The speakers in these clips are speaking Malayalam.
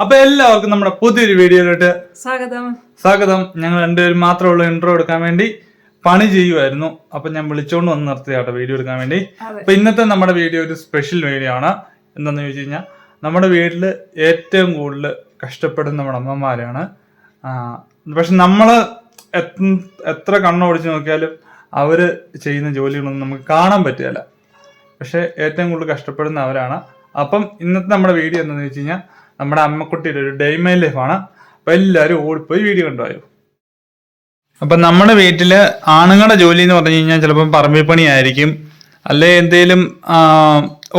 അപ്പൊ എല്ലാവർക്കും നമ്മുടെ പുതിയൊരു വീഡിയോയിലോട്ട് സ്വാഗതം. ഞങ്ങൾ രണ്ടുപേരും മാത്രമുള്ള ഇൻട്രോ എടുക്കാൻ വേണ്ടി പണി ചെയ്യുമായിരുന്നു. അപ്പൊ ഞാൻ വിളിച്ചോണ്ട് വന്ന് നിർത്തിയാട്ടോ വീഡിയോ എടുക്കാൻ വേണ്ടി. അപ്പൊ ഇന്നത്തെ നമ്മുടെ വീഡിയോ ഒരു സ്പെഷ്യൽ വീഡിയോ ആണ്. എന്താന്ന് ചോദിച്ചു കഴിഞ്ഞാൽ നമ്മുടെ വീട്ടില് ഏറ്റവും കൂടുതൽ കഷ്ടപ്പെടുന്ന നമ്മുടെ അമ്മമാരാണ്. പക്ഷെ നമ്മള് എത്ര കണ്ണോടിച്ച് നോക്കിയാലും അവര് ചെയ്യുന്ന ജോലികളൊന്നും നമുക്ക് കാണാൻ പറ്റുകയില്ല. പക്ഷെ ഏറ്റവും കൂടുതൽ കഷ്ടപ്പെടുന്ന അവരാണ്. അപ്പം ഇന്നത്തെ നമ്മുടെ വീഡിയോ എന്താണെന്ന് വെച്ച് കഴിഞ്ഞാൽ നമ്മുടെ അമ്മക്കുട്ടിയുടെ ഒരു ഡേ മൈ ലൈഫാണ്. അപ്പൊ എല്ലാവരും ഓടിപ്പോയി വീഡിയോ കണ്ടുപോയോ. അപ്പൊ നമ്മുടെ വീട്ടില് ആണുങ്ങളുടെ ജോലി എന്ന് പറഞ്ഞു കഴിഞ്ഞാൽ ചിലപ്പോൾ പറമ്പിൽ പണിയായിരിക്കും, അല്ലെ എന്തേലും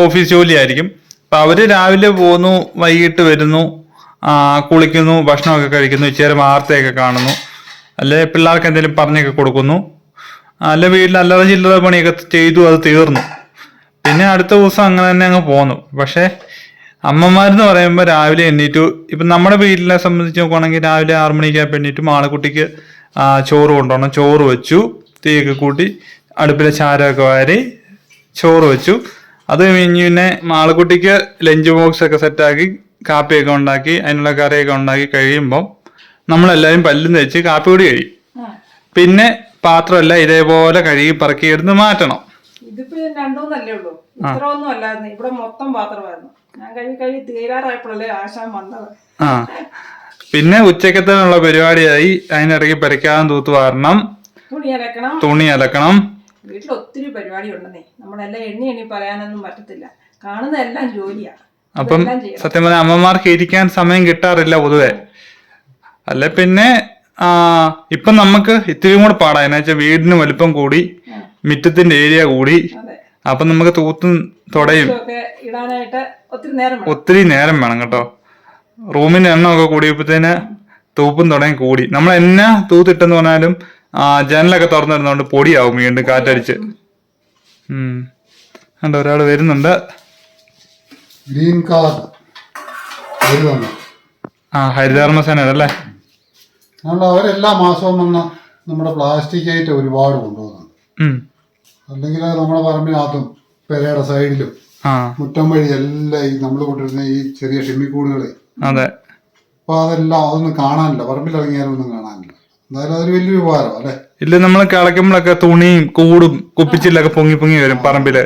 ഓഫീസ് ജോലി ആയിരിക്കും. അപ്പൊ അവര് രാവിലെ പോകുന്നു, വൈകിട്ട് വരുന്നു, കുളിക്കുന്നു, ഭക്ഷണമൊക്കെ കഴിക്കുന്നു, ഇച്ചിരി വാർത്തയൊക്കെ കാണുന്നു, അല്ലെ പിള്ളേർക്ക് എന്തെങ്കിലും പറഞ്ഞൊക്കെ കൊടുക്കുന്നു, അല്ലെ വീട്ടിൽ അല്ലറ ചില്ലറ പണിയൊക്കെ ചെയ്തു, അത് തീർന്നു. പിന്നെ അടുത്ത ദിവസം അങ്ങനെ തന്നെ അങ്ങ് പോന്നു. പക്ഷെ അമ്മമാരെന്ന് പറയുമ്പോൾ രാവിലെ എണ്ണീറ്റു. ഇപ്പം നമ്മുടെ വീട്ടിലെ സംബന്ധിച്ച് നോക്കുവാണെങ്കിൽ രാവിലെ 6 മണിക്കായപ്പോൾ എണ്ണീറ്റു മാളക്കുട്ടിക്ക് ചോറ് കൊണ്ടുപോകണം. ചോറ് വെച്ചു, തീയൊക്കെ കൂട്ടി, അടുപ്പിലെ ചാരമൊക്കെ വാരി ചോറ് വെച്ചു. അത് കഴിഞ്ഞ് പിന്നെ മാളക്കുട്ടിക്ക് ലഞ്ച് ബോക്സ് ഒക്കെ സെറ്റാക്കി കാപ്പിയൊക്കെ ഉണ്ടാക്കി അതിനുള്ള കറിയൊക്കെ ഉണ്ടാക്കി കഴിയുമ്പം നമ്മളെല്ലാവരും പല്ലും തേച്ച് കാപ്പി കൂടി കഴിയും. പിന്നെ പാത്രമെല്ലാം ഇതേപോലെ കഴുകി പറക്കി എടുത്ത് മാറ്റണം. ഇതിപ്പോ രണ്ടൂന്നല്ലേ ഉള്ളൂ, ഇത്ര ഒന്നും അല്ലായിരുന്നു. ഇവിടെ മൊത്തം പാത്രമായിരുന്നു. ഞാൻ കഴുകി തീരാറായപ്പോഴല്ലേ ആശാൻ വന്നത്. പിന്നെ ഉച്ചക്കത്തിനുള്ള പരിപാടിയായി. അതിനിടയ്ക്ക് പെരക്കാതെ തൂത്ത് വാരണം, തുണി അലക്കണം. വീട്ടിൽ ഒത്തിരി പരിപാടി ഉണ്ടെന്നേ. നമ്മളെല്ലാം എണ്ണി പറയാനൊന്നും പറ്റത്തില്ല. കാണുന്നതെല്ലാം ജോലിയാ. അപ്പം സത്യം പറഞ്ഞാൽ അമ്മമാർക്ക് ഇരിക്കാൻ സമയം കിട്ടാറില്ല പൊതുവെ. അല്ലെ പിന്നെ ഇപ്പൊ നമുക്ക് ഇത്തിരിയും കൂടെ പാടാ. എന്നാ വെച്ചാൽ വീടിന് വലിപ്പം കൂടി, മിറ്റത്തിന്റെ ഏരിയ കൂടി. അപ്പൊ നമുക്ക് തൂത്തും തുടയും ഒത്തിരി നേരം വേണം കേട്ടോ. റൂമിന്റെ എണ്ണമൊക്കെ കൂടിയപ്പോഴത്തേന് തൂപ്പും തുടങ്ങി കൂടി. നമ്മൾ എന്നാ തൂത്തിട്ടെന്ന് പറഞ്ഞാലും ജനലൊക്കെ തുറന്നിരുന്നോണ്ട് പൊടിയാവും വീണ്ടും കാറ്റടിച്ച്. കണ്ടോ ഒരാൾ വരുന്നുണ്ട്. ഗ്രീൻ കാർഡ് ഹരിതകർമ്മസേനല്ലേ. അവരെല്ലാ മാസവും വന്ന് നമ്മുടെ പ്ലാസ്റ്റിക് ഐറ്റം ഒരുപാട് കൊണ്ടുപോകുന്നുണ്ട്. അല്ലെങ്കിൽ നമ്മുടെ പറമ്പിനകത്തും പെരയുടെ സൈഡിലും മുറ്റം വഴി എല്ലാം ഈ നമ്മൾ കൊണ്ടിരുന്ന ഈ ചെറിയ ഷിമ്മിക്കൂടുകളെ. അതെ. അപ്പൊ അതൊന്നും കാണാനില്ല, പറമ്പിലിറങ്ങിയാലൊന്നും കാണാനില്ല. എന്തായാലും അതൊരു വലിയൊരു ഉപകാരം അല്ലെ. ഇല്ല, നമ്മൾ കിളക്കുമ്പോഴൊക്കെ തുണിയും കൂടും കുപ്പിച്ചില്ലൊക്കെ പൊങ്ങി വരും പറമ്പില്.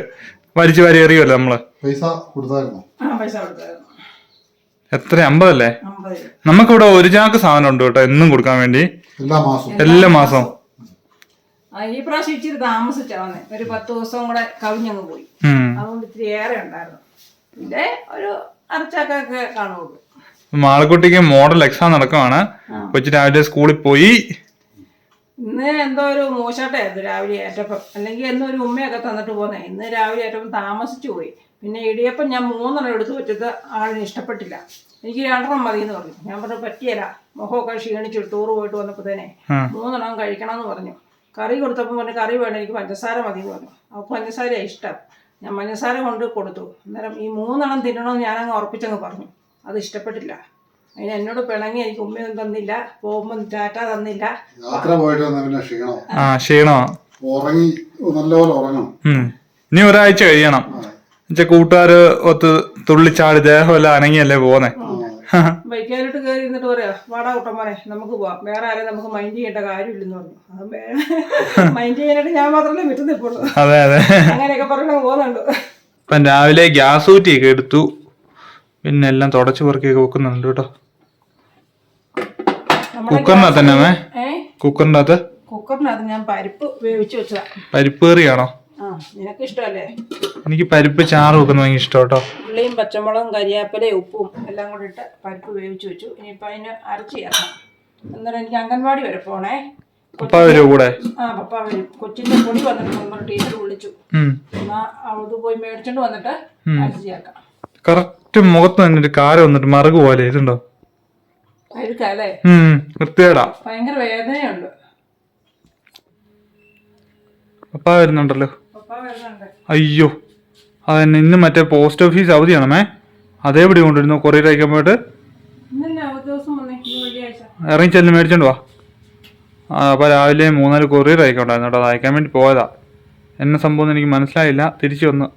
വലിച്ചു വാരി എറിയുമല്ലോ നമ്മള്. പൈസ കൊടുത്തായിരുന്നോ? എത്ര? 50 അല്ലേ? നമുക്കിവിടെ ഒരു ചാക്ക് സാധനം ഉണ്ട് കേട്ടോ, എന്നും കൊടുക്കാൻ വേണ്ടി. എല്ലാ മാസവും. ഈ പ്രാവശ്യം ഇച്ചിരി താമസിച്ചാണ്. ഒരു 10 ദിവസം കൂടെ കവിഞ്ഞങ്ങ് പോയി. അതുകൊണ്ട് ഇത്തിരി ഏറെ ഉണ്ടായിരുന്നു. പിന്നെ ഒരു അരച്ചാക്കൊക്കെ കാണുള്ളൂ. മാളക്കുട്ടിക്ക് മോഡൽ എക്സാം നടക്കുവാണ്. കൊച്ചു രാവിലെ സ്കൂളിൽ പോയി. ഇന്ന് എന്തോ ഒരു മോശമായിട്ടായിരുന്നു രാവിലെ ഏറ്റപ്പം. അല്ലെങ്കിൽ എന്നും ഒരു ഉമ്മയൊക്കെ തന്നിട്ട് പോന്നേ. ഇന്ന് രാവിലെ ഏറ്റപ്പം താമസിച്ചു പോയി. പിന്നെ ഇടിയപ്പം ഞാൻ 3 എടുത്ത് വെച്ചത് ആളിന് ഇഷ്ടപ്പെട്ടില്ല. എനിക്ക് 2 മതി എന്ന് പറഞ്ഞു. ഞാൻ പറഞ്ഞു പറ്റിയല്ല, മുഖമൊക്കെ ക്ഷീണിച്ചു ടൂർ പോയിട്ട് വന്നപ്പോഴത്തേനെ 3 കഴിക്കണം എന്ന് പറഞ്ഞു. കറി കൊടുത്തപ്പോൾ പറഞ്ഞു കറി വേണം, എനിക്ക് പഞ്ചസാര മതി എന്ന് പറഞ്ഞു. അപ്പോൾ പഞ്ചസാരയാണ് ഇഷ്ടം. ഞാൻ പഞ്ചസാര കൊണ്ട് കൊടുത്തു. അന്നേരം ഈ 3 തിന്നണമെന്ന് ഞാനങ്ങ് ഉറപ്പിച്ചങ്ങ് പറഞ്ഞു. അത് ഇഷ്ടപ്പെട്ടില്ല. അതിന് എന്നോട് പിണങ്ങി. എനിക്ക് ഉമ്മയൊന്നും തന്നില്ല, പോകുമ്പോൾ ടാറ്റ തന്നില്ല. യാത്ര പോയിട്ട് ക്ഷീണോ ഉറങ്ങി നല്ലപോലെ ഉറങ്ങണം. ഇനി ഒരാഴ്ച കഴിയണം. കൂട്ടുകാര് ഒത്ത് തുള്ളിച്ചാടി ദേഹമെല്ലാം അനങ്ങിയല്ലേ പോന്നെ. ബൈക്കാലോട്ട് കയറി ഇരുന്നിട്ട് പറയാ വാടാ കുട്ടന്മാരെ നമുക്ക് പോവാം, വേറെ ആരെയും നമുക്ക് മൈൻഡ് ചെയ്യേണ്ട കാര്യമില്ലെന്ന് പറഞ്ഞു. അത് മൈൻഡ് ചെയ്യാനായിട്ട് ഞാൻ മാത്രമല്ലേ വിട്ടുന്നിപ്പോളൂ. അതെ അതെ, അങ്ങനെയൊക്കെ പറഞ്ഞു പോകുന്നുണ്ട്. ഇപ്പം രാവിലെ ഗ്യാസ് ഊറ്റിയൊക്കെ എടുത്തു. പിന്നെ എല്ലാം തുടച്ചു പെറുക്കിയൊക്കെ വെക്കുന്നുണ്ട് കേട്ടോ. കുക്കറിനകത്ത് തന്നെ കുക്കറിനകത്ത് ഞാൻ പരിപ്പ് വേവിച്ചു വെച്ചതാ. പരിപ്പ് കറിയാണോ? നിനക്ക് ഇഷ്ടമല്ലേ? എനിക്ക് പരിപ്പ് ചാറ് വെക്കുന്ന ഭയങ്കര ഇഷ്ടം കേട്ടോ. ഉള്ളിയും പച്ചമുളകും കരിയാപ്പിലയും ഉപ്പും എല്ലാം കൂടി ഇട്ട് പരിപ്പ് വേവിച്ചു വെച്ചു. ഇനിയിപ്പോൾ അതിന് അരച്ച് ചേർക്കണം. എന്നാലും എനിക്ക് അംഗൻവാടി വരെ പോണേ. പപ്പ വരും കൂടെ? പപ്പ വരും. കൊച്ചിന്റെ പൊടി വന്നിട്ട് നമ്മൾ ടീച്ചർ വിളിച്ചു. എന്നാ അത് പോയി മേടിച്ചോണ്ട് വന്നിട്ട് അരച്ച് ചേർക്കണം. കറക്റ്റ് മുഖത്ത് തന്നെ ഒരു കാര വന്നിട്ട് മറുകു പോലെ ഇതുണ്ടോ? അഴുക്കല്ലേ? വൃത്തികേടാ. ഭയങ്കര വേദനയുണ്ട്. പപ്പ വരുന്നുണ്ടല്ലോ. അയ്യോ, അതന്നെ. ഇന്ന് മറ്റേ പോസ്റ്റ് ഓഫീസ് അവധിയാണമേ. അതേപടി കൊണ്ടിരുന്നു കൊറിയർ അയക്കാൻ പോയിട്ട്. ഇറങ്ങി ചെല്ലും മേടിച്ചോണ്ട് വാ. അപ്പൊ രാവിലെ 3-4 കൊറിയർ അയക്കണ്ടായിരുന്നു കേട്ടോ. അത് അയക്കാൻ വേണ്ടി പോയതാ. എന്നെ സംഭവം എനിക്ക് മനസ്സിലായില്ല. തിരിച്ചു വന്ന്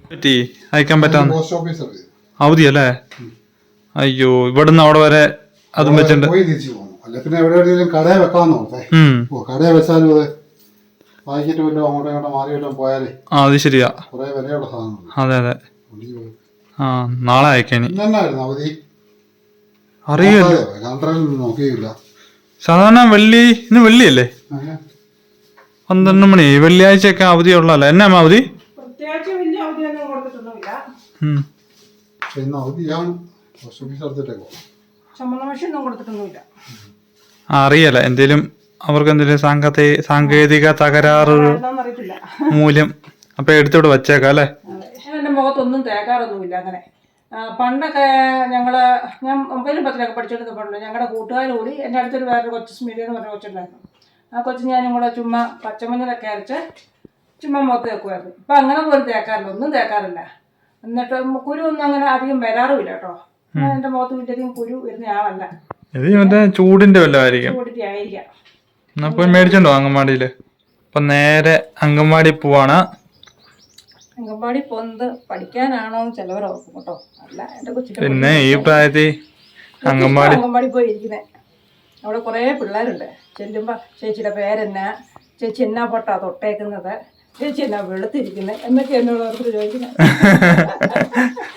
അയക്കാൻ പറ്റാന്ന്. അവധിയല്ലേ? അയ്യോ ഇവിടുന്ന് അവിടെ വരെ അതും വെച്ചിട്ടുണ്ട്. പോയി തിരിച്ചു പോകുന്നു. അല്ല പിന്നെ എവിടെയെങ്കിലും കടയിൽ വെക്കാന്ന് നോക്കേ. കടയിൽ വെച്ചാലും അതെ പാക്കറ്റ് വല്ലതും അങ്ങോട്ടും ഇങ്ങോട്ടും മാറി വല്ലതും പോയാലേ. അത് ശരിയാ, കുറെ വിലയുള്ള സാധനങ്ങൾ. അതെ അതെ. നാളെ അയക്കാനി എന്നായിരുന്നു അവധി അറിയില്ല, കലണ്ടറിൽ നോക്കിയില്ല. സാധാരണ ഇന്ന് വെള്ളിയല്ലേ, 12 മണി. വെള്ളിയാഴ്ചയൊക്കെ അവധി ഉള്ളല്ലോ. എന്നാ അവധി? പ്രത്യേകിച്ച് വലിയ അവധിയൊന്നും കൊടുത്തിട്ടൊന്നുമില്ല. ഇന്ന് അവധിയാണ്. ശമ്പളമൊന്നും കൊടുത്തിട്ടൊന്നുമില്ല. അറിയല്ല, എന്തേലും അവർക്ക് എന്തെങ്കിലും സാങ്കേതിക തകരാറ് മൂല്യം അപ്പൊ എടുത്തോട്ട് വച്ചേക്കാം അല്ലേ. എന്റെ മുഖത്തൊന്നും തേക്കാറൊന്നുമില്ല അങ്ങനെ. പണ്ടൊക്കെ ഞാൻ മൊബൈലും പത്രമൊക്കെ പഠിച്ചെടുക്കപ്പെടുന്നു. ഞങ്ങളുടെ കൂട്ടുകാർ കൂടി എൻ്റെ അടുത്തൊരു വേറൊരു കൊച്ചു സ്മീഡിയ എന്ന് പറഞ്ഞ കൊച്ചുണ്ടായിരുന്നു. ആ കൊച്ചു ഞാനും കൂടെ ചുമ്മാ പച്ചമഞ്ഞളൊക്കെ അരച്ച് ചുമ്മാ മുഖത്ത് തേക്കുമായിരുന്നു. ഇപ്പം അങ്ങനെ പോലും തേക്കാറില്ല, ഒന്നും തേക്കാറില്ല. എന്നിട്ട് കുരു ഒന്നും അങ്ങനെ അധികം വരാറുമില്ല കേട്ടോ. എൻ്റെ മുഖത്ത് വലിയധികം കുരു വരുന്ന ആളല്ല. ചൂടിന്റെ വല്ലതായിരിക്കും. ചൂടിന്റെ ആയിരിക്കാം. പോയി മേടിച്ചോണ്ടോ അങ്കൻവാടിയില്? അപ്പൊ നേരെ അങ്കൻവാടി പോവാണ്. അങ്കൻവാടി പോകുന്നത് പഠിക്കാനാണോ ചിലവരോർക്കും കേട്ടോ. അല്ല, എന്റെ കൊച്ചിന്റെ പിന്നെ ഈ പ്രായത്തിൽ അങ്കൻവാടി പോയി ഇരിക്കുന്നേ. അവിടെ കുറെ പിള്ളേരുണ്ട്. ചെല്ലുമ്പോ ചേച്ചിയുടെ പേരെന്നാ, ചേച്ചി എന്നാ പൊട്ടാ തൊട്ടേക്കുന്നത്, ചേച്ചി എന്നാ വെളുത്തിരിക്കുന്നത് എന്നൊക്കെ എന്നോട് ഓർത്ത് ചോദിക്കുന്നത്.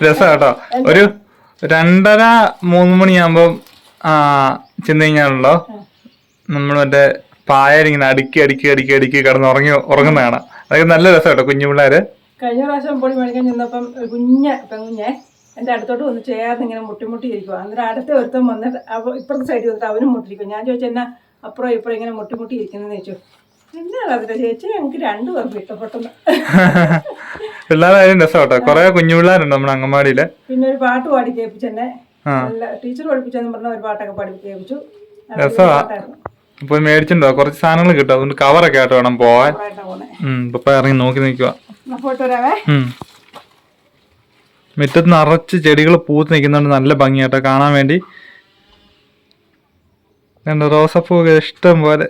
രസം കേട്ടോ. ഒരു 2:30-3 മണിയാകുമ്പോ ചെന്ന് കഴിഞ്ഞാണല്ലോ നമ്മൾ മറ്റേ പായലിങ്ങനെ അടുക്കി കിടന്ന് ഉറങ്ങുന്നതാണ്. അതൊക്കെ നല്ല രസം കേട്ടോ. കുഞ്ഞു പിള്ളേര് കഴിഞ്ഞ പ്രാവശ്യം പൊടി മേടിക്കാൻ ചെന്നപ്പം ഒരു പെങ്ങുഞ്ഞെ എൻ്റെ അടുത്തോട്ട് വന്ന് ചേർന്ന് ഇങ്ങനെ മുട്ടിയിരിക്കുക. അന്നേരം അടുത്ത ഒരുത്തം വന്നിട്ട് ഇപ്പുറത്തെ സൈഡിൽ വന്നിട്ട് അവനും മുട്ടിരിക്കും. ഞാൻ ചോദിച്ചു എന്നാ അപ്പുറം ഇപ്പുറം ഇങ്ങനെ മുട്ടിയിരിക്കുന്നതെന്ന് ചോദിച്ചു. എന്നാണ് അതിന്റെ ചേച്ചി ഞങ്ങൾക്ക് 2 പേർക്ക് ഇഷ്ടപ്പെട്ടെന്ന്. പിള്ളേരായാലും രസം കേട്ടോ. കുറെ കുഞ്ഞു പിള്ളേരുണ്ട് നമ്മുടെ അങ്കൻവാടിയില്. പിന്നെ ഒരു പാട്ട് പാടി കേൾപ്പിച്ചെന്നെ, ടീച്ചർ പഠിപ്പിച്ചെന്ന് പറഞ്ഞ ഒരു പാട്ടൊക്കെ പാടി കേൾപ്പിച്ചു. രസമാ. പോയി മേടിച്ചിട്ടുണ്ടോ? കുറച്ച് സാധനങ്ങൾ കിട്ടും. അതുകൊണ്ട് കവറൊക്കെ ആയിട്ട് വേണം പോവാൻ. ഇപ്പൊ ഇറങ്ങി നോക്കി നിൽക്കുക. മുറ്റത്ത് നിറച്ച് ചെടികൾ പൂത്ത് നിൽക്കുന്നുണ്ട്. നല്ല ഭംഗിയാട്ടോ കാണാൻ വേണ്ടി. കണ്ടോ റോസപ്പൂ ഒക്കെ ഇഷ്ടം പോലെ.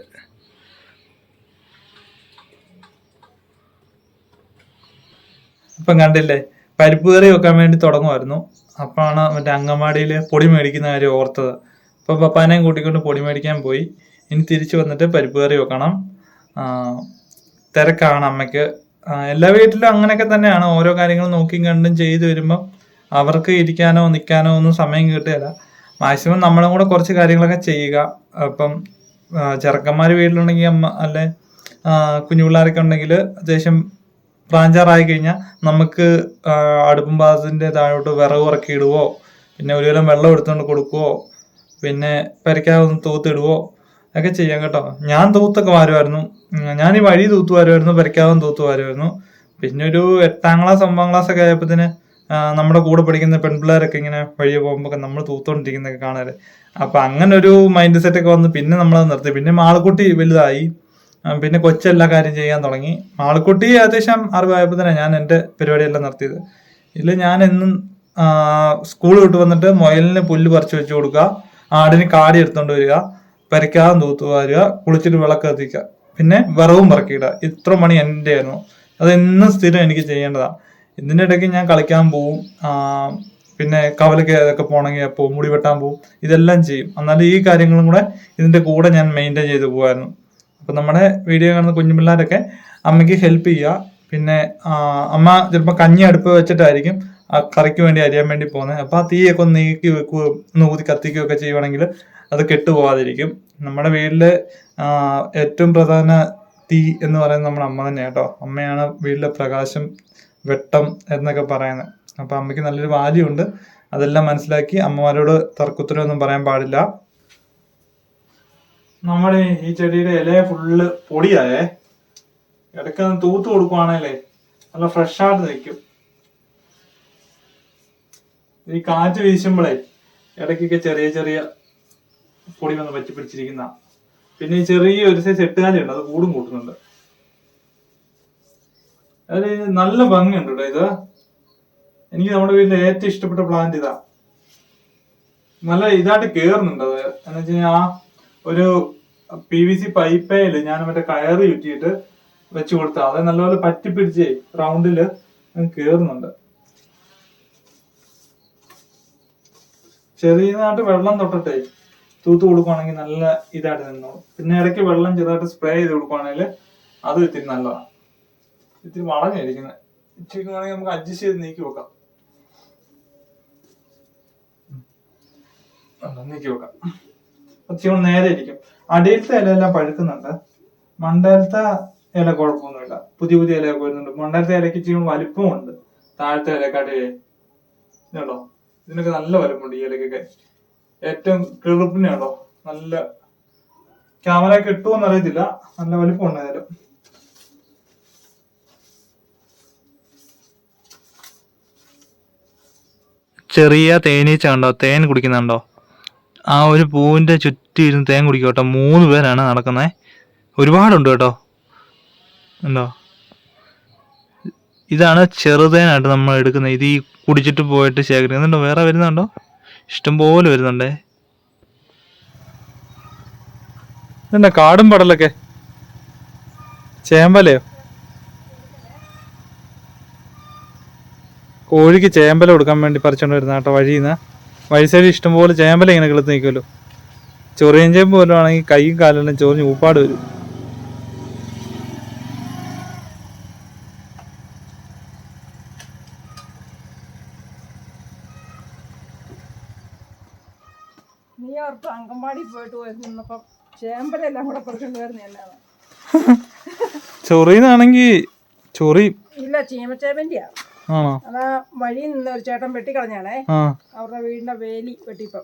ഇപ്പം കണ്ടില്ലേ, പരിപ്പ് കറി വെക്കാൻ വേണ്ടി തുടങ്ങുമായിരുന്നു. അപ്പോഴാണ് മറ്റേ അങ്കൻവാടിയിൽ പൊടി മേടിക്കുന്ന കാര്യം ഓർത്തത്. അപ്പോൾ പപ്പാനെയും കൂട്ടിക്കൊണ്ട് പൊടി മേടിക്കാൻ പോയി. ഇനി തിരിച്ചു വന്നിട്ട് പരിപ്പ് കറി വെക്കണം. തിരക്കാണ് അമ്മയ്ക്ക്. എല്ലാ വീട്ടിലും അങ്ങനെയൊക്കെ തന്നെയാണ്. ഓരോ കാര്യങ്ങൾ നോക്കിയും കണ്ടും ചെയ്തു വരുമ്പം അവർക്ക് ഇരിക്കാനോ നിൽക്കാനോ ഒന്നും സമയം കിട്ടുകയില്ല. മാക്സിമം നമ്മളും കൂടെ കുറച്ച് കാര്യങ്ങളൊക്കെ ചെയ്യുക. അപ്പം ചെറുക്കന്മാർ വീട്ടിലുണ്ടെങ്കിൽ അല്ലെ കുഞ്ഞു പിള്ളേരൊക്കെ ഉണ്ടെങ്കിൽ അത്യാവശ്യം പ്രാഞ്ചാറായി കഴിഞ്ഞാൽ നമുക്ക് അടുപ്പും പാത്രത്തിൻ്റെ താഴോട്ട് വിറക് ഇറക്കി ഇടുവോ, പിന്നെ ഒരു കിലോ വെള്ളം എടുത്തുകൊണ്ട് കൊടുക്കുവോ, പിന്നെ പെരയ്ക്കാവുന്ന തൂത്തിടുവോ ഒക്കെ ചെയ്യാം കേട്ടോ. ഞാൻ തൂത്തൊക്കെ വാരുമായിരുന്നു. ഞാൻ ഈ വഴി തൂത്ത് വാരുമായിരുന്നു, പെരയ്ക്കാവും തൂത്ത് വാരുമായിരുന്നു. പിന്നെ ഒരു 8ാം ക്ലാസ് 9ാം ക്ലാസ് ഒക്കെ ആയപ്പോഴത്തേന് നമ്മുടെ കൂടെ പഠിക്കുന്ന പെൺപിള്ളേരൊക്കെ ഇങ്ങനെ വഴിയെ പോകുമ്പോൾ നമ്മൾ തൂത്തോണ്ടിരിക്കുന്നൊക്കെ കാണാറ്. അപ്പൊ അങ്ങനെ ഒരു മൈൻഡ് സെറ്റ് ഒക്കെ വന്ന് പിന്നെ നമ്മളത് നിർത്തി. പിന്നെ മാളക്കുട്ടി വലുതായി, പിന്നെ കൊച്ചെല്ലാ കാര്യം ചെയ്യാൻ തുടങ്ങി. മാളക്കുട്ടി അത്യാവശ്യം അറിവായപ്പോൾ തന്നെ ഞാൻ എൻ്റെ പരിപാടിയെല്ലാം നിർത്തിയത്. ഇതിൽ ഞാൻ എന്നും സ്കൂൾ വിട്ട് വന്നിട്ട് മുയലിന് പുല്ല് പറിച്ചു വെച്ച് കൊടുക്കുക, ആടിന് കാടി എടുത്തോണ്ട് വരിക, പെരയ്ക്കാതെ തൂത്ത് വാരുക, കുളിച്ചിട്ട് വിളക്ക് കത്തിക്കുക, പിന്നെ വിറവും പറക്കിയിടുക. ഇത്ര മണി എൻ്റെ ആയിരുന്നു. അതെന്നും സ്ഥിരം എനിക്ക് ചെയ്യേണ്ടതാണ്. ഇതിൻ്റെ ഇടയ്ക്ക് ഞാൻ കളിക്കാൻ പോവും, പിന്നെ കവലക്ക് അതൊക്കെ പോകണമെങ്കിൽ പോവും, മുടി വെട്ടാൻ പോവും, ഇതെല്ലാം ചെയ്യും. എന്നാലും ഈ കാര്യങ്ങളും കൂടെ ഇതിൻ്റെ കൂടെ ഞാൻ മെയിൻറ്റെയിൻ ചെയ്ത് പോകുമായിരുന്നു. അപ്പം നമ്മുടെ വീഡിയോ കാണുന്ന കുഞ്ഞു പിള്ളേരൊക്കെ അമ്മയ്ക്ക് ഹെൽപ്പ് ചെയ്യുക. പിന്നെ അമ്മ ചിലപ്പോൾ കഞ്ഞി അടുപ്പ് വെച്ചിട്ടായിരിക്കും ആ കറിക്ക് വേണ്ടി അരിയാൻ വേണ്ടി പോകുന്നത്. അപ്പോൾ ആ തീയൊക്കെ ഒന്ന് നീക്കി വെക്കുകയും നൂതി കത്തിക്കുകയൊക്കെ ചെയ്യുവാണെങ്കിൽ അത് കെട്ടുപോകാതിരിക്കും. നമ്മുടെ വീട്ടിൽ ഏറ്റവും പ്രധാന തീ എന്ന് പറയുന്നത് നമ്മുടെ അമ്മ തന്നെ കേട്ടോ. അമ്മയാണ് വീട്ടിലെ പ്രകാശം, വെട്ടം എന്നൊക്കെ പറയുന്നത്. അപ്പം അമ്മയ്ക്ക് നല്ലൊരു വാല്യൂ ഉണ്ട്. അതെല്ലാം മനസ്സിലാക്കി അമ്മമാരോട് തർക്കുത്തരമൊന്നും പറയാൻ പാടില്ല. നമ്മുടെ ഈ ചെടിയുടെ ഇല ഫുള്ള് പൊടിയായേ. ഇടയ്ക്കൊന്ന് തൂത്ത് കൊടുക്കുവാണേലേ നല്ല ഫ്രഷായിട്ട് നിൽക്കും. ഈ കാറ്റ് വീശുമ്പോഴേ ഇടയ്ക്കൊക്കെ ചെറിയ ചെറിയ പൊടി വന്ന് പറ്റി പിടിച്ചിരിക്കുന്ന. പിന്നെ ഈ ചെറിയ ഒരു സൈസ് എട്ടുകാലുണ്ട്, അത് കൂടും കൂട്ടുന്നുണ്ട്. അത് നല്ല ഭംഗിയുണ്ട് കേട്ടോ. ഇത് എനിക്ക് നമ്മുടെ വീട്ടിലെ ഏറ്റവും ഇഷ്ടപ്പെട്ട പ്ലാന്റ് ഇതാ. നല്ല ഇതായിട്ട് കേറുന്നുണ്ട്. അത് എന്ന് വെച്ച് കഴിഞ്ഞാൽ ആ ഒരു PVC പൈപ്പേല് ഞാൻ മറ്റേ കയറ് ചുറ്റിയിട്ട് വെച്ച് കൊടുത്താൽ അത് നല്ലപോലെ പറ്റിപ്പിടിച്ച് റൗണ്ടില് കേറുന്നുണ്ട്. ചെറിയതായിട്ട് വെള്ളം തൊട്ടിട്ടേ തൂത്ത് കൊടുക്കുവാണെങ്കിൽ നല്ല ഇതായിട്ട് നിന്നോളൂ. പിന്നെ ഇടയ്ക്ക് വെള്ളം ചെറുതായിട്ട് സ്പ്രേ ചെയ്ത് കൊടുക്കുവാണെങ്കിൽ അത് ഇത്തിരി നല്ലതാണ്. ഇത്തിരി വളഞ്ഞിരിക്കുന്നത് ഇച്ചിരി വേണമെങ്കിൽ നമുക്ക് അഡ്ജസ്റ്റ് ചെയ്ത് നീക്കി വെക്കാം. നീക്കി വെക്കാം. ഇച്ചിരി നേരെ ഇരിക്കും. അടിയിലത്തെ ഇലയെല്ലാം പഴുക്കുന്നുണ്ട്, മണ്ടയിലത്തെ ഇല കുഴപ്പമൊന്നുമില്ല. പുതിയ പുതിയ ഇലയൊക്കെ വരുന്നുണ്ട്. മണ്ടയിലത്തെ ഇലയ്ക്ക് ഇച്ചിരി വലിപ്പമുണ്ട് താഴത്തെ ഇലക്കാട്ടെ. ഇതുണ്ടോ, ഇതിനൊക്കെ നല്ല വലിപ്പമുണ്ട് ഈ ഇലക്കൊക്കെ. ഏറ്റവും കിളിപ്പിനുണ്ടോ, നല്ല ക്യാമറ കിട്ടുമെന്ന് അറിയത്തില്ല, നല്ല വലിപ്പമുണ്ട് ഏതായാലും. ചെറിയ തേനീച്ച കണ്ടോ, തേൻ കുടിക്കുന്നുണ്ടോ? ആ ഒരു പൂവിന്റെ ചുറ്റും ഇരുന്ന് തേൻ കുടിക്കും കേട്ടോ. 3 പേരാണ് നടക്കുന്നത്. ഒരുപാടുണ്ട് കേട്ടോ. ഉണ്ടോ, ഇതാണ് ചെറുതേനായിട്ട് നമ്മൾ എടുക്കുന്നത്. ഇത് ഈ കുടിച്ചിട്ട് പോയിട്ട് ശേഖരിക്കുന്നുണ്ടോ. വേറെ വരുന്നുണ്ടോ, ഇഷ്ടംപോലെ വരുന്നുണ്ടേ. ഇതെന്താ കാടും പടലൊക്കെ, ചേമ്പലയോ? കോഴിക്ക് ചേമ്പല കൊടുക്കാൻ വേണ്ടി പറിച്ചോണ്ട് വരുന്ന കേട്ടോ വഴിയിൽ നിന്ന്. വഴി സൈഡിൽ ഇഷ്ടംപോലെ ചേമ്പല ഇങ്ങനെ കിളുത്ത് നിൽക്കുമല്ലോ. ചൊറിയൻ ചേമ്പ് പോലും ആണെങ്കിൽ കൈയും കാലെല്ലാം ചൊറിഞ്ഞ് ഊപ്പാട് വരും. നീ ഓർത്ത് അങ്കൻവാടി പോയിട്ട് നിന്നപ്പം ചേമ്പലെല്ലാം കൂടെ പറിച്ചോണ്ട് വരുന്നതല്ലാതെ. ചൊറിയുന്നാണെങ്കിൽ ചൊറി ഇല്ല, ചീമച്ചേമ്പന്റെയാ. ആണോ? അതാ വഴിയിൽ നിന്ന് ഒരു ചേട്ടൻ വെട്ടിക്കളഞ്ഞാണേ, അവരുടെ വീടിന്റെ വേലി വെട്ടിപ്പം.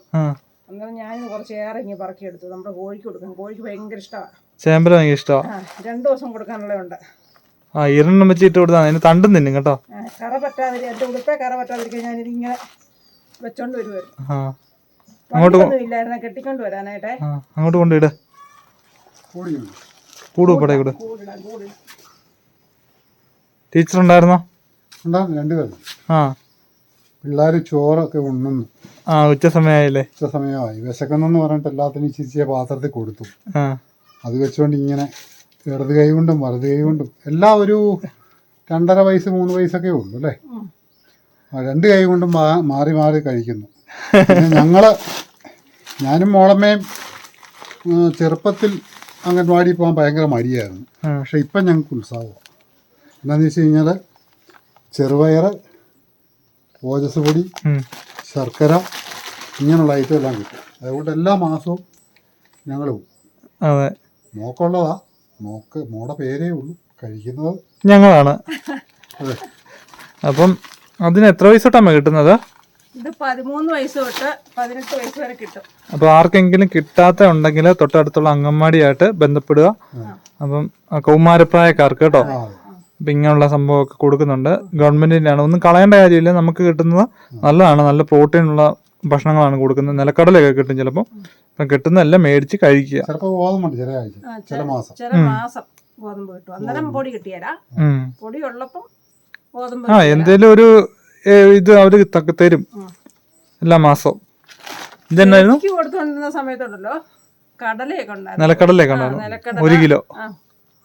അന്നേരം ഞാനിന്ന് കുറച്ച് ഏറെ ഇങ്ങനെ പറക്കിയെടുത്തു. നമ്മുടെ കോഴിക്ക് കൊടുക്കും. കോഴിക്ക് ഭയങ്കര ഇഷ്ടമാണ് ചേമ്പല. ഭയങ്കര ഇഷ്ടമാണ്. 2 ദിവസം കൊടുക്കാനുള്ളതുണ്ട്. ഇരെണ്ണം വെച്ചിട്ട് കൊടുത്താൽ അതിന് തണ്ടും തിന്നും കേട്ടോ. കറ പറ്റാതിരിക്കും, എന്റെ ഉടുപ്പേ കറ പറ്റാതിരിക്കാൻ ഞാനിത് ഇങ്ങനെ വെച്ചോണ്ട് വരുമായിരുന്നു. ഇല്ലായിരുന്ന കെട്ടിക്കൊണ്ട് വരാനായിട്ടെ. അങ്ങോട്ട് കൊണ്ടിട കൂടെ ടീച്ചർ ഉണ്ടായിരുന്നോ? രണ്ടുപേരും. പിള്ളേര് ചോറൊക്കെ ഉണ്ണുന്നു. ഉച്ച സമയമായില്ലേ? ഉച്ച സമയമായി. വിശക്കുന്നെന്ന് പറഞ്ഞിട്ട് എല്ലാത്തിനും ചിരിച്ച പാത്രത്തിൽ കൊടുത്തു. അത് വെച്ചുകൊണ്ട് ഇങ്ങനെ ഇടത് കൈ കൊണ്ടും വലത് കൈ കൊണ്ടും എല്ലാം ഒരു 2.5 വയസ്സ് 3 വയസ്സൊക്കെ ഉള്ളൂ അല്ലേ. 2 കൈ കൊണ്ടും മാറി മാറി കഴിക്കുന്നു. പിന്നെ ഞാനും മോളമ്മയും ചെറുപ്പത്തിൽ അംഗൻവാടി പോകാൻ ഭയങ്കര മടിയായിരുന്നു. പക്ഷെ ഇപ്പം ഞങ്ങൾക്ക് ഉത്സാഹമാണ്. എന്താണെന്ന് വെച്ച് കഴിഞ്ഞാൽ ചെറുപയറ്, ഓജസ് പൊടി, ശർക്കര ഇങ്ങനെയുള്ള ഐറ്റം എല്ലാം കിട്ടും. അതുകൊണ്ട് എല്ലാ മാസവും ഞങ്ങൾ പോകും. അതെ, മോക്കുള്ളതാ. മോടെ പേരേ ഉള്ളൂ, കഴിക്കുന്നത് ഞങ്ങളാണ്. അതെ. അപ്പം അതിന് എത്ര വയസ്സ് തൊട്ടാണ് കിട്ടുന്നത്? ഇത് 13 വയസ്സ് തൊട്ട് 18 വയസ്സ് വരെ കിട്ടും. അപ്പൊ ആർക്കെങ്കിലും കിട്ടാത്ത ഉണ്ടെങ്കിൽ തൊട്ടടുത്തുള്ള അംഗൻവാടിയായിട്ട് ബന്ധപ്പെടുക. അപ്പം കൗമാരപ്രായക്കാർക്ക് കേട്ടോ. അപ്പം ഇങ്ങനെയുള്ള സംഭവമൊക്കെ കൊടുക്കുന്നുണ്ട്. ഗവൺമെന്റിനാണ്, ഒന്നും കളയേണ്ട കാര്യമില്ല. നമുക്ക് കിട്ടുന്നത് നല്ലതാണ്. നല്ല പ്രോട്ടീനുള്ള ഭക്ഷണങ്ങളാണ് കൊടുക്കുന്നത്. നിലക്കടലൊക്കെ കിട്ടും ചിലപ്പോൾ. അപ്പം കിട്ടുന്നതെല്ലാം മേടിച്ച് കഴിക്കുക. ചില മാസം ഗോതമ്പ് കിട്ടും. അന്നേരം പൊടി കിട്ടിയാലാ. പൊടി ഉള്ളപ്പം ഗോതമ്പ് എന്തേലും ഒരു ഇത് അവര് തരും എല്ലാ മാസവും. ഇതെന്നായിരുന്നു കൊടുത്തുകൊണ്ടിരുന്ന സമയത്തുണ്ടല്ലോ, കടലയൊക്കെ ഉണ്ടായിരുന്നു. നിലക്കടലയൊക്കെ ഉണ്ടായിരുന്നു 1 കിലോ.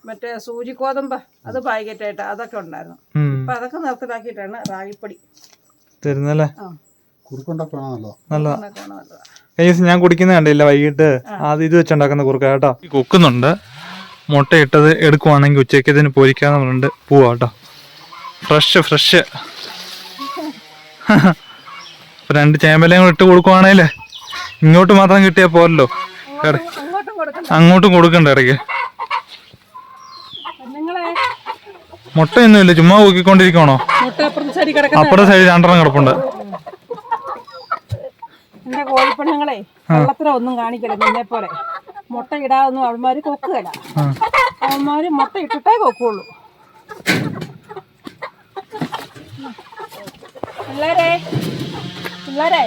മറ്റേ സൂചി ഗോതമ്പ് അത് പാക്കറ്റായിട്ട് അതൊക്കെ ഉണ്ടായിരുന്നു. അപ്പൊ അതൊക്കെ നിർത്തലാക്കിയിട്ടാണ് റാഗിപ്പൊടി തരുന്നല്ലേ. നല്ല ഞാൻ കുടിക്കുന്ന കണ്ടില്ല വൈകിട്ട്. അത് ഇത് വെച്ചുണ്ടാക്കുന്ന കുറുക്ക കേട്ടോ. കുക്കുന്നുണ്ട്. മുട്ടയിട്ടത് എടുക്കുവാണെങ്കിൽ ഉച്ചയ്ക്ക് ഇതിന് പൊരിക്കാന്ന് പറഞ്ഞിട്ട് പോവാ കേട്ടോ. ഫ്രഷ് 2 ചേമ്പലയും കൂടെ ഇട്ട് കൊടുക്കുവാണേലേ ഇങ്ങോട്ട് മാത്രം കിട്ടിയാൽ പോരല്ലോ, അങ്ങോട്ടും കൊടുക്കണ്ട ഇടയ്ക്ക്. മുട്ടയൊന്നുമില്ല, ചുമ്മാ കൂക്കിക്കൊണ്ടിരിക്കണോ? അപ്പുറത്തെ സൈഡിൽ 2 കിടപ്പുണ്ട്. എന്റെ കോഴിപ്പെണ്ണുങ്ങളെ വെള്ളത്തിലോ ഒന്നും കാണിക്കല. നിന്നെ പോലെ മുട്ട ഇടാതൊന്നും അവന്മാര് കൊക്കുകയില്ല. അവന്മാര് മുട്ട ഇട്ടിട്ടേ കൊക്കുള്ളൂ. പിള്ളേരെ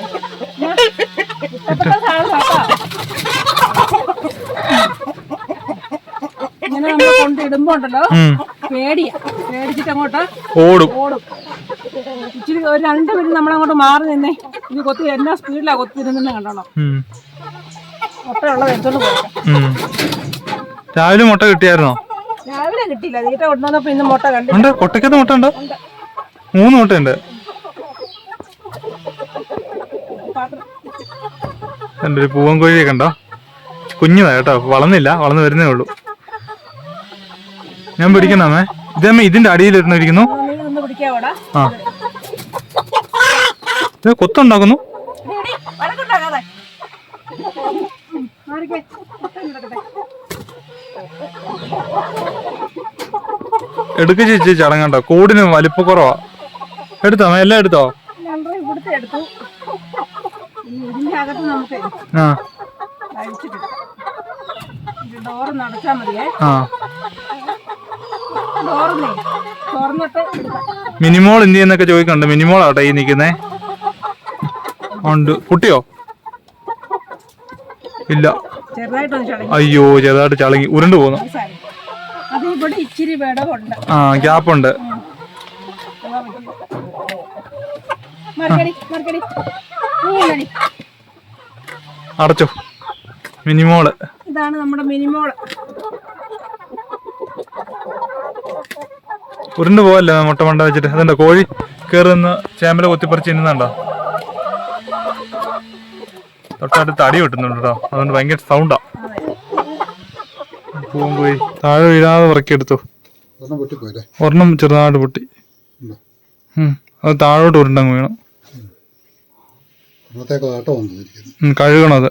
ഇഷ്ടപ്പെട്ട സാധനം കേട്ടോ. ഇങ്ങനെ നമ്മൾ കൊണ്ടിടുമ്പോ ഉണ്ടല്ലോ പേടിച്ചിട്ട് അങ്ങോട്ട് ഓടും. ഇച്ചിരി ഒരു 2 മിനിറ്റ് നമ്മളങ്ങോട്ട് മാറി നിന്നേ. ഇത് കൊത്തി എന്നാ സ്പീഡിലാ കൊത്തിരുന്നെ കണ്ടോണം. മുട്ടയുള്ളത് എടുത്തോണ്ട് പോകാം. രാവിലെ മുട്ട കിട്ടിയായിരുന്നോ? രാവിലെ കിട്ടിയില്ല, തീറ്റ കൊണ്ടുവന്നപ്പോ ഇന്ന് മുട്ട കണ്ടില്ല. കൊട്ടയ്ക്കകത്ത് മുട്ട ഉണ്ടോ? 3 മുട്ടയുണ്ട്. എൻ്റെ ഒരു പൂവൻ കോഴിയൊക്കെ ഉണ്ടോ, കുഞ്ഞുതാ കേട്ടോ, വളർന്നില്ല, വളർന്നു വരുന്നേ ഉള്ളൂ. ഞാൻ പിടിക്കുന്നേ ഇതമ്മ, ഇതിന്റെ അടിയിലിരുന്നിരിക്കുന്നു. ആ ഇത് കൊത്തുണ്ടാക്കുന്നു. എടുക്ക ചേച്ചി ചടങ്ങണ്ട, കൂടിന് വലിപ്പക്കുറവാ. എടുത്തോ എല്ലാം എടുത്തോ? ആ മിനിമോൾ എന്ത് ചെയ്യുന്നൊക്കെ ചോദിക്കണ്ട്. മിനിമോളാട്ടെ ഈ നിക്കുന്നേ. ഉണ്ട്. കുട്ടിയോ? ഇല്ല. അയ്യോ ചെറുതായിട്ട് ചളങ്ങി ഉരുണ്ടു പോന്നു. ആ ഗ്യാപ്പുണ്ട്. അടച്ചോ. മിനിമോള് ഇതാണ് നമ്മുടെ മിനിമോള്. ഉരുണ്ട് പോവല്ലേ മുട്ട മണ്ട വെച്ചിട്ട്. അതുണ്ടോ കോഴി കയറുന്ന ചേമ്പല കൊത്തിപ്പറിച്ച് തിന്നുന്നുണ്ടോ? തൊട്ടടുത്ത് അടി വെട്ടുന്നുണ്ട് കേട്ടോ, അതുകൊണ്ട് ഭയങ്കര സൗണ്ടാ. പൂവും കോഴി താഴെ വീഴാതെ പറക്കിയെടുത്തു. ഒരെണ്ണം ചെറുതായിട്ട് പൊട്ടി. അത് താഴോട്ട് ഉരുണ്ടങ്ങ് വീണു. കഴുകണം അത്.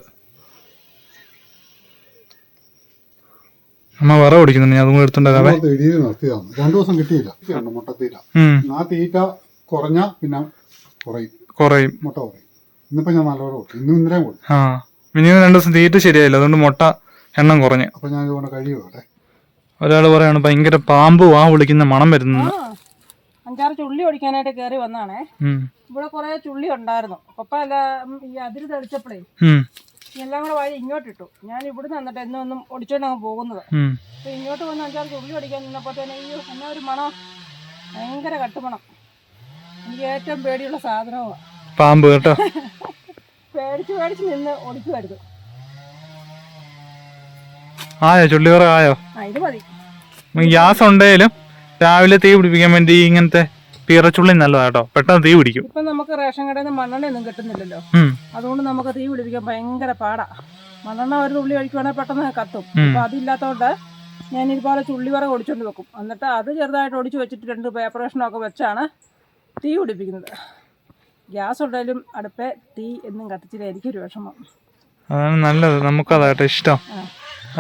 അമ്മ വിറ ഓടിക്കുന്നു, അതും കൂടെ എടുത്തുണ്ടാകാവേ. 2 ദിവസം കിട്ടിയില്ല മുട്ടത്തീറ്റ. ആ തീറ്റ കുറഞ്ഞ പിന്നെ കുറയും, മുട്ട കുറയും. ഇന്നിപ്പോ ഞാൻ നല്ലപോലെ കൊടുത്തു, ഇന്നും ഇന്നലെയും കൊടുത്തു. ആ മിനിമം 2 ദിവസം തീറ്റ ശരിയായില്ല, അതുകൊണ്ട് മുട്ട എണ്ണം കുറഞ്ഞു. അപ്പൊ ഞാൻ ഇതുകൊണ്ട് കഴിയുവട്ടെ. ഒരാള് പറയാണ് ഭയങ്കര പാമ്പ് വാ വിളിക്കുന്ന മണം വരുന്നു. 5-6 ചുള്ളി ഓടിക്കാനായിട്ട് കയറി വന്നാണേ. ഇവിടെ കുറെ ചുള്ളി ഉണ്ടായിരുന്നു. പപ്പ ഈ അതിര് തെളിച്ചപ്പോഴേ എല്ലാം കൂടെ വഴി ഇങ്ങോട്ട് ഇട്ടു. ഞാൻ ഇവിടുന്ന് വന്നിട്ട് എന്നൊന്നും ഒടിച്ചോണ്ട് അങ്ങ് പോകുന്നത്. അപ്പൊ ഇങ്ങോട്ട് വന്ന് 5-6 ചുള്ളി ഓടിക്കാൻ നിന്നപ്പോ തന്നെ ഈ എന്നാ ഒരു മണം, ഭയങ്കര കട്ടുമണം. എനിക്ക് ഏറ്റവും പേടിയുള്ള സാധനമാണ് പാമ്പ് കേട്ടോ. പേടിച്ച് നിന്ന് ഓടിക്കുമായിരുന്നു. ആയോ ചുള്ളിവറ ആയോ? ഇത് മതി. ഗ്യാസ് ഉണ്ടെങ്കിലും രാവിലെ തീ പിടിപ്പിക്കാൻ വേണ്ടി ഇങ്ങനത്തെ പീറച്ചുള്ളി നല്ലതാ കേട്ടോ, പെട്ടെന്ന് തീ പിടിക്കും. ഇപ്പൊ നമുക്ക് റേഷൻ കടയിൽ നിന്ന് മണ്ണെണ്ണയൊന്നും കിട്ടുന്നില്ലല്ലോ, അതുകൊണ്ട് നമുക്ക് തീ പിടിപ്പിക്കാൻ ഭയങ്കര പാടാ. മണ്ണെണ്ണ ഒരു തുള്ളി ഒഴിക്കുവാണെങ്കിൽ പെട്ടെന്ന് കത്തും. അപ്പൊ അതില്ലാത്തോണ്ട് ഞാൻ ഇതുപോലെ ചുള്ളിവറ ഒടിച്ചോണ്ട് വെക്കും. എന്നിട്ട് അത് ചെറുതായിട്ട് ഒടിച്ചു വെച്ചിട്ട് 2 പേപ്പർ കഷ്ണമൊക്കെ വെച്ചാണ് തീ പിടിപ്പിക്കുന്നത്. ഗ്യാസ് ഉണ്ടെങ്കിലും അടുപ്പേ തീ എന്നും കത്തിച്ചില്ല, എനിക്കൊരു വിഷമം. അതാണ് നല്ലത്, നമുക്കതാട്ടോ ഇഷ്ടം.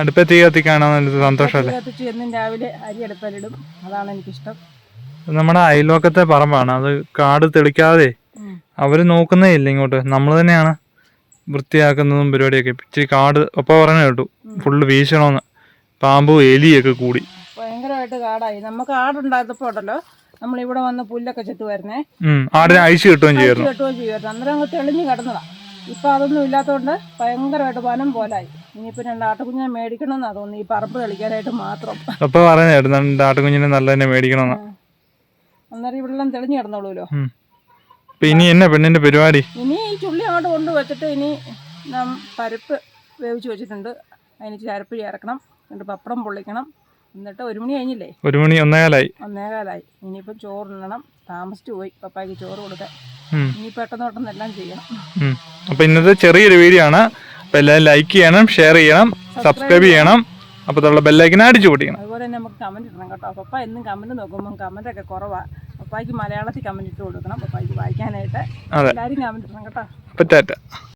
അടുപ്പേ തീ കത്തിക്കാണോ സന്തോഷമല്ലേ. കത്തിച്ച് എന്നും രാവിലെ അരി അടുപ്പിലിടും, അതാണ് എനിക്കിഷ്ടം. നമ്മുടെ അയൽവക്കത്തെ പറമ്പാണ്, അത് കാട് തെളിക്കാതെ അവര് നോക്കുന്നേ ഇല്ല ഇങ്ങോട്ട്. നമ്മൾ തന്നെയാണ് വൃത്തിയാക്കുന്നതും പരിപാടിയൊക്കെ. ഇച്ചിരി കാട് ഒപ്പ പറഞ്ഞു കേട്ടു ഫുള്ള് വീശണമെന്ന്, പാമ്പും എലിയൊക്കെ കൂടി ഭയങ്കരമായിട്ട് കാടായി. നമുക്ക് ആടുണ്ടായിരുന്നപ്പോ ഉണ്ടല്ലോ, നമ്മളിവിടെ വന്ന് പുല്ലൊക്കെ ചെത്തുവായിരുന്നേ. ആടിനെ അഴിച്ചു കിട്ടുകയും ചെയ്യുമായിരുന്നു. അന്നേരം അങ്ങ് തെളിഞ്ഞു കിടന്നതാ. ഇപ്പൊ അതൊന്നും ഇല്ലാത്തോണ്ട് ഭയങ്കരമായിട്ട് വനം പോലായി. ഇനിയിപ്പോ 2 ആട്ടുകുഞ്ഞിനെ മേടിക്കണമെന്നാ തോന്നുന്നു, ഈ പറമ്പ് തെളിക്കാനായിട്ട് മാത്രം. അപ്പൊ പറഞ്ഞായിരുന്നു 2 ആട്ടുകുഞ്ഞിനെ നല്ല തന്നെ മേടിക്കണമെന്ന്. അന്നേരം ഇവിടെ തെളിഞ്ഞു കിടന്നോളൂല്ലോ. ഇനി എന്നാ പെണ്ണിന്റെ പരിപാടി? ഇനി ഈ ചുള്ളി അങ്ങോട്ട് കൊണ്ടുവച്ചിട്ട് ഇനി പരിപ്പ് വേവിച്ച് വെച്ചിട്ടുണ്ട്, അതിന് ചരപ്പ് ചേർക്കണം, എന്നിട്ട് പപ്പടം പൊള്ളിക്കണം. എന്നിട്ട് 1 മണി കഴിഞ്ഞില്ലേ? 1 മണി 1:15. ഇനിയിപ്പം ചോറിനണം. താമസിച്ചു പോയി പപ്പായ്ക്ക് ചോറ് കൊടുക്കാൻ. ഇനി പെട്ടെന്ന് എല്ലാം ചെയ്യണം. അപ്പൊ ഇന്നത്തെ ചെറിയൊരു വീഡിയോ ആണ്. അപ്പൊ എല്ലാവരും ലൈക്ക് ചെയ്യണം, ഷെയർ ചെയ്യണം, സബ്സ്ക്രൈബ് ചെയ്യണം. അപ്പൊ ബെല്ലൈക്കനെ അടിച്ചു പൊട്ടിക്കണം. അതുപോലെ തന്നെ നമുക്ക് കമന്റ് ഇടണം കേട്ടോ. പപ്പ എന്നും കമന്റ് നോക്കുമ്പോൾ കമന്റ് ഒക്കെ കുറവാണ്. പപ്പായ്ക്ക് മലയാളത്തിൽ കമന്റ് ഇട്ട് കൊടുക്കണം, പപ്പായ്ക്ക് വായിക്കാനായിട്ട്. എല്ലാവരും കമന്റ് ഇടണം കേട്ടോ.